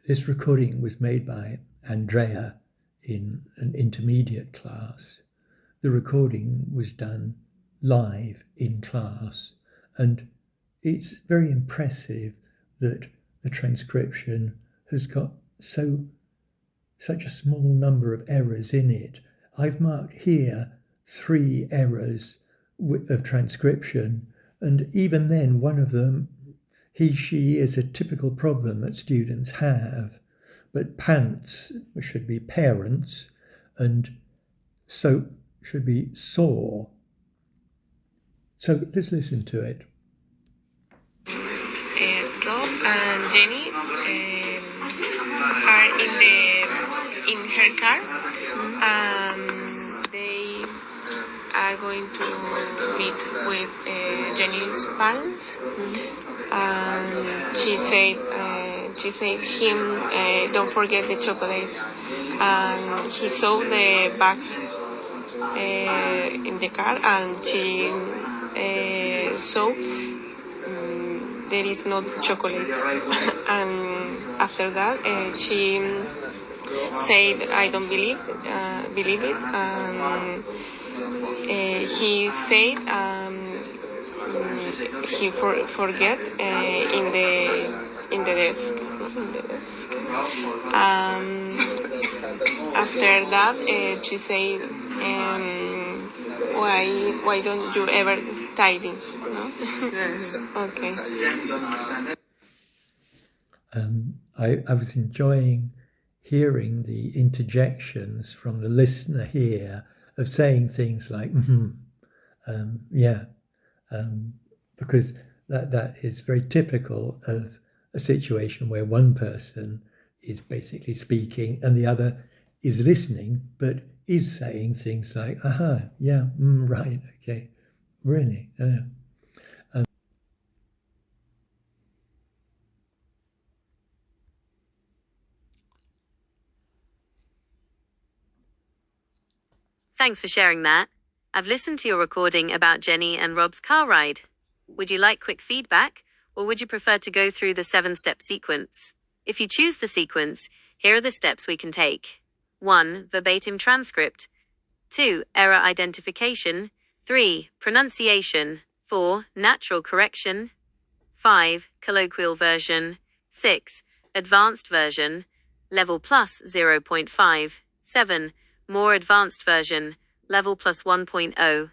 this recording was made by Andrea in an intermediate class. The recording was done live in class, and it's very impressive that the transcription has got such a small number of errors in it. I've marked here 3 errors of transcription, and even then one of them, he, she, is a typical problem that students have. But pants should be parents, and soap should be saw. So let's listen to it. Rob and Jenny are in her car. They are going to meet with Jenny's parents. She said him, don't forget the chocolates. And he saw the bag in the car, and she saw there is no chocolates. And after that, she said, I don't believe it. And he said he forget in the desk. After that, she said, why don't you ever tidy? No? Okay. I was enjoying hearing the interjections from the listener here of saying things like, because that is very typical of a situation where one person is basically speaking and the other is listening, but is saying things like, right, okay, really, Thanks for sharing that. I've listened to your recording about Jenny and Rob's car ride. Would you like quick feedback, or would you prefer to go through the 7-step sequence? If you choose the sequence, here are the steps we can take. 1. Verbatim transcript. 2. Error identification. 3. Pronunciation. 4. Natural correction. 5. Colloquial version. 6. Advanced version. Level plus 0.5. 7. More advanced version. Level plus 1.0.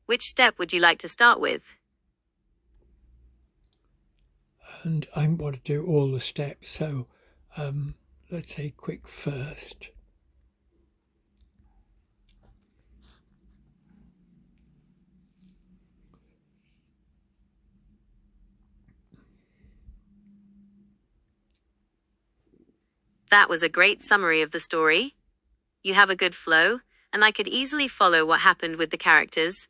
Which step would you like to start with? And I want to do all the steps, so let's say quick first. That was a great summary of the story. You have a good flow, and I could easily follow what happened with the characters.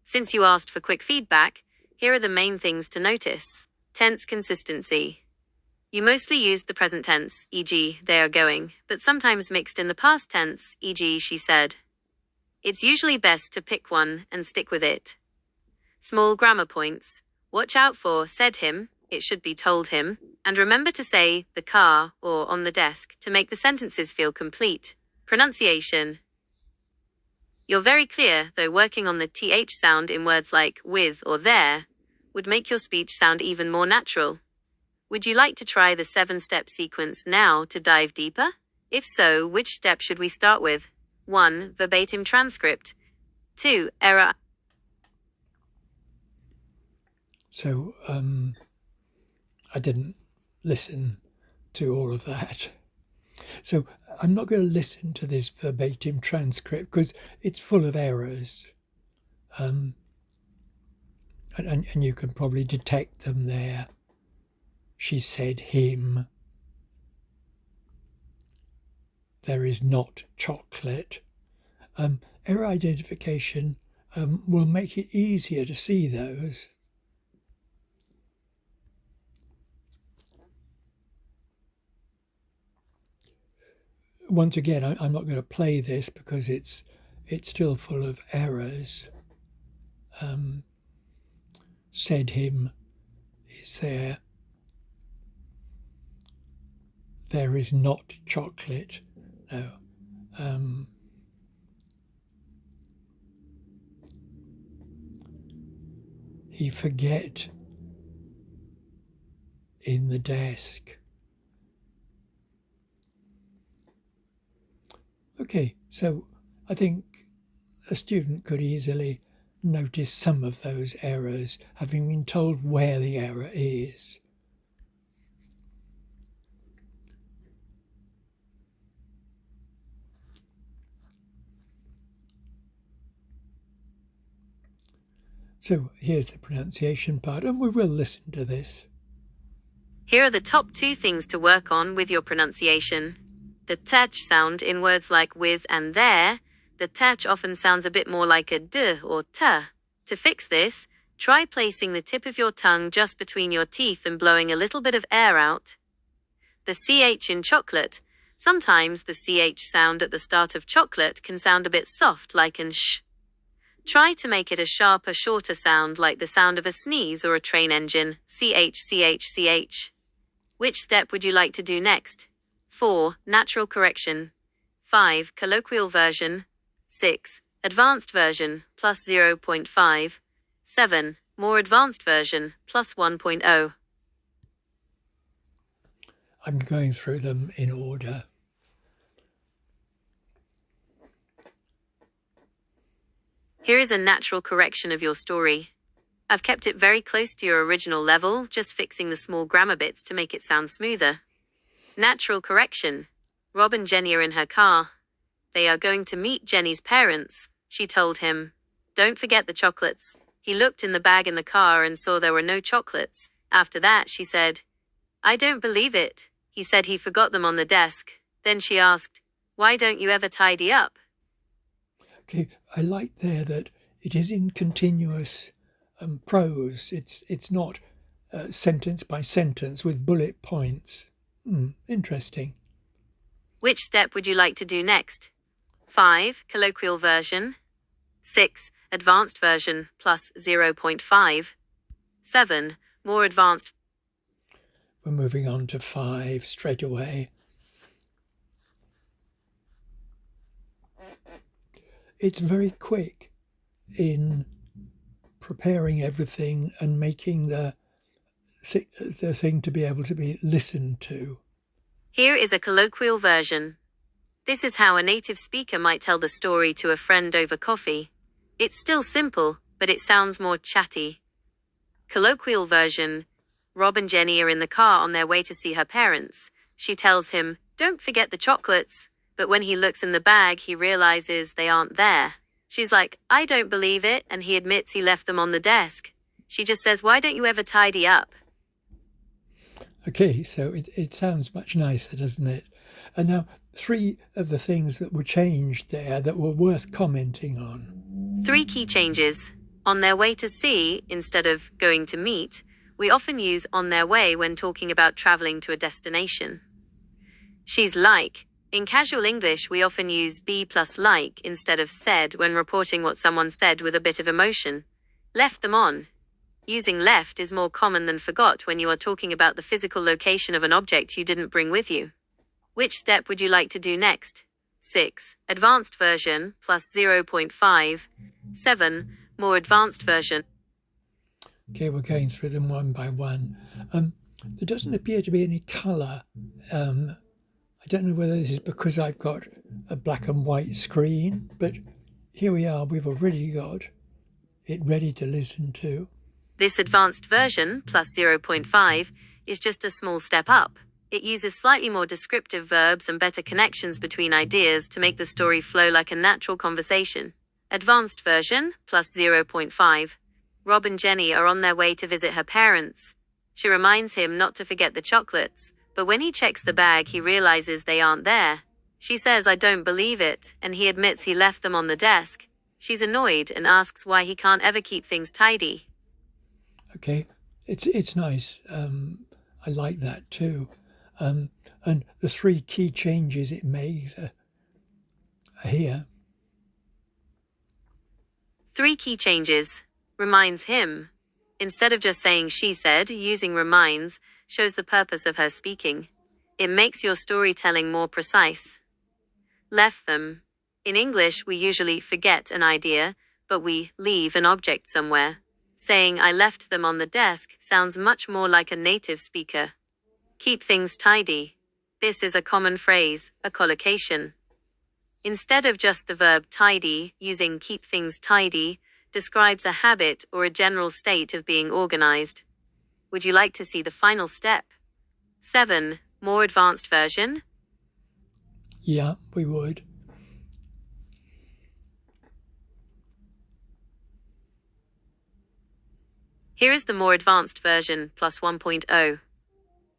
Since you asked for quick feedback, here are the main things to notice. Tense consistency. You mostly used the present tense, e.g., they are going, but sometimes mixed in the past tense, e.g., she said. It's usually best to pick one and stick with it. Small grammar points. Watch out for said him, it should be told him, and remember to say the car or on the desk to make the sentences feel complete. Pronunciation. You're very clear, though working on the th sound in words like with or there would make your speech sound even more natural. Would you like to try the 7-step sequence now to dive deeper? If so, which step should we start with? 1. Verbatim transcript. 2. Error. So I didn't listen to all of that. So I'm not going to listen to this verbatim transcript because it's full of errors. And you can probably detect them there. She said him. There is not chocolate. Error identification will make it easier to see those. Once again, I'm not going to play this because it's still full of errors. Said him is there. there is not chocolate. No. He forget in the desk. Okay, so I think a student could easily notice some of those errors, having been told where the error is. So here's the pronunciation part, and we will listen to this. Here are the top 2 things to work on with your pronunciation. The th sound in words like with and there. The th often sounds a bit more like a d or t. To fix this, try placing the tip of your tongue just between your teeth and blowing a little bit of air out. The ch in chocolate. Sometimes the ch sound at the start of chocolate can sound a bit soft like an sh. Try to make it a sharper, shorter sound like the sound of a sneeze or a train engine, ch. Which step would you like to do next? 4. Natural correction. 5. Colloquial version. 6. Advanced version, plus 0.5. 7. More advanced version, plus 1.0. I'm going through them in order. Here is a natural correction of your story. I've kept it very close to your original level, just fixing the small grammar bits to make it sound smoother. Natural correction. Rob and Jenny are in her car. They are going to meet Jenny's parents. She told him, "Don't forget the chocolates." He looked in the bag in the car and saw there were no chocolates. After that, she said, "I don't believe it." He said he forgot them on the desk. Then she asked, "Why don't you ever tidy up?" Okay, I like there that it is in continuous prose. It's not sentence by sentence with bullet points. Interesting. Which step would you like to do next? 5. Colloquial version. 6. Advanced version, plus 0.5. 7. More advanced. We're moving on to 5 straight away. It's very quick in preparing everything and making the thing to be able to be listened to. Here is a colloquial version. This is how a native speaker might tell the story to a friend over coffee. It's still simple, but it sounds more chatty. Colloquial version. Rob and Jenny are in the car on their way to see her parents. She tells him, "Don't forget the chocolates." But when he looks in the bag, he realizes they aren't there. She's like, "I don't believe it," and he admits he left them on the desk. She just says, "Why don't you ever tidy up?" Okay, so it sounds much nicer, doesn't it? And now 3 of the things that were changed there that were worth commenting on. 3 key changes. On their way to see, instead of going to meet, we often use on their way when talking about traveling to a destination. She's like. In casual English, we often use be plus like instead of said when reporting what someone said with a bit of emotion. Left them on. Using left is more common than forgot when you are talking about the physical location of an object you didn't bring with you. Which step would you like to do next? 6. Advanced version, plus 0.5. 7. More advanced version. Okay, we're going through them one by one. There doesn't appear to be any colour. I don't know whether this is because I've got a black and white screen, but here we are. We've already got it ready to listen to. This advanced version, plus 0.5, is just a small step up. It uses slightly more descriptive verbs and better connections between ideas to make the story flow like a natural conversation. Advanced version, plus 0.5. Rob and Jenny are on their way to visit her parents. She reminds him not to forget the chocolates, but when he checks the bag, he realizes they aren't there. She says, "I don't believe it," and he admits he left them on the desk. She's annoyed and asks why he can't ever keep things tidy. Okay, it's nice. I like that too. And the 3 key changes it makes are here. 3 key changes. Reminds him. Instead of just saying she said, using reminds shows the purpose of her speaking. It makes your storytelling more precise. Left them. In English, we usually forget an idea, but we leave an object somewhere. Saying I left them on the desk sounds much more like a native speaker. Keep things tidy. This is a common phrase, a collocation. Instead of just the verb tidy, using keep things tidy describes a habit or a general state of being organized. Would you like to see the final step? 7. More advanced version? Yeah, we would. Here is the more advanced version, plus 1.0.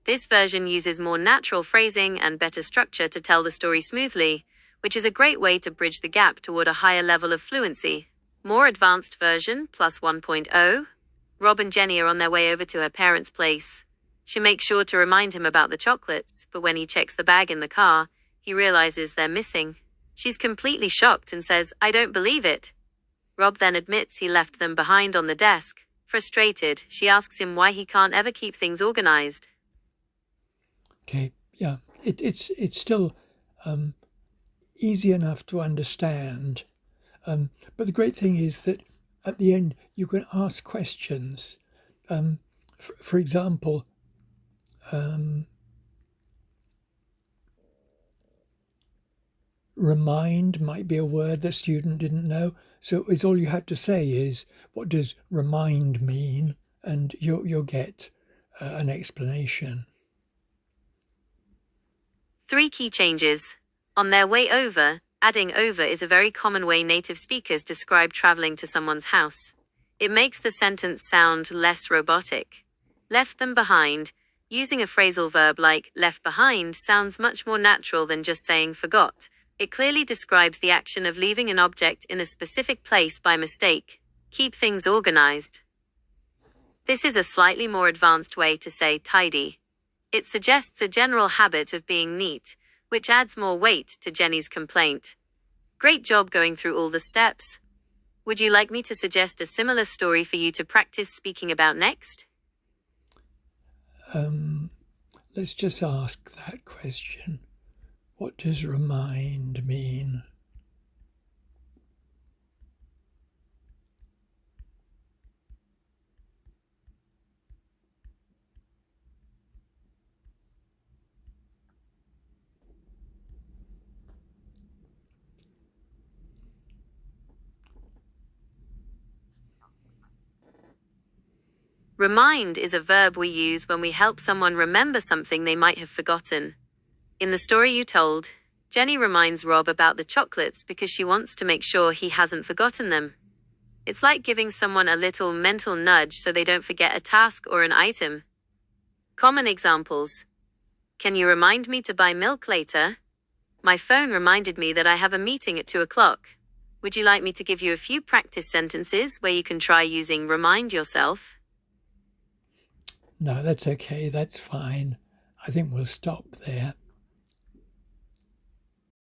This version uses more natural phrasing and better structure to tell the story smoothly, which is a great way to bridge the gap toward a higher level of fluency. More advanced version, plus 1.0. Rob and Jenny are on their way over to her parents' place. She makes sure to remind him about the chocolates, but when he checks the bag in the car, he realizes they're missing. She's completely shocked and says, "I don't believe it." Rob then admits he left them behind on the desk. Frustrated, she asks him why he can't ever keep things organized. Okay, yeah, it's still easy enough to understand. But the great thing is that at the end you can ask questions. For example, remind might be a word the student didn't know. So it's all you have to say is, what does remind mean? And you'll get an explanation. 3 key changes. On their way over, adding over is a very common way native speakers describe traveling to someone's house. It makes the sentence sound less robotic. Left them behind. Using a phrasal verb like left behind sounds much more natural than just saying forgot. It clearly describes the action of leaving an object in a specific place by mistake. Keep things organized. This is a slightly more advanced way to say tidy. It suggests a general habit of being neat, which adds more weight to Jenny's complaint. Great job going through all the steps. Would you like me to suggest a similar story for you to practice speaking about next? Let's just ask that question. What does remind mean? Remind is a verb we use when we help someone remember something they might have forgotten. In the story you told, Jenny reminds Rob about the chocolates because she wants to make sure he hasn't forgotten them. It's like giving someone a little mental nudge so they don't forget a task or an item. Common examples. Can you remind me to buy milk later? My phone reminded me that I have a meeting at 2 o'clock. Would you like me to give you a few practice sentences where you can try using remind yourself? No, that's okay. That's fine. I think we'll stop there.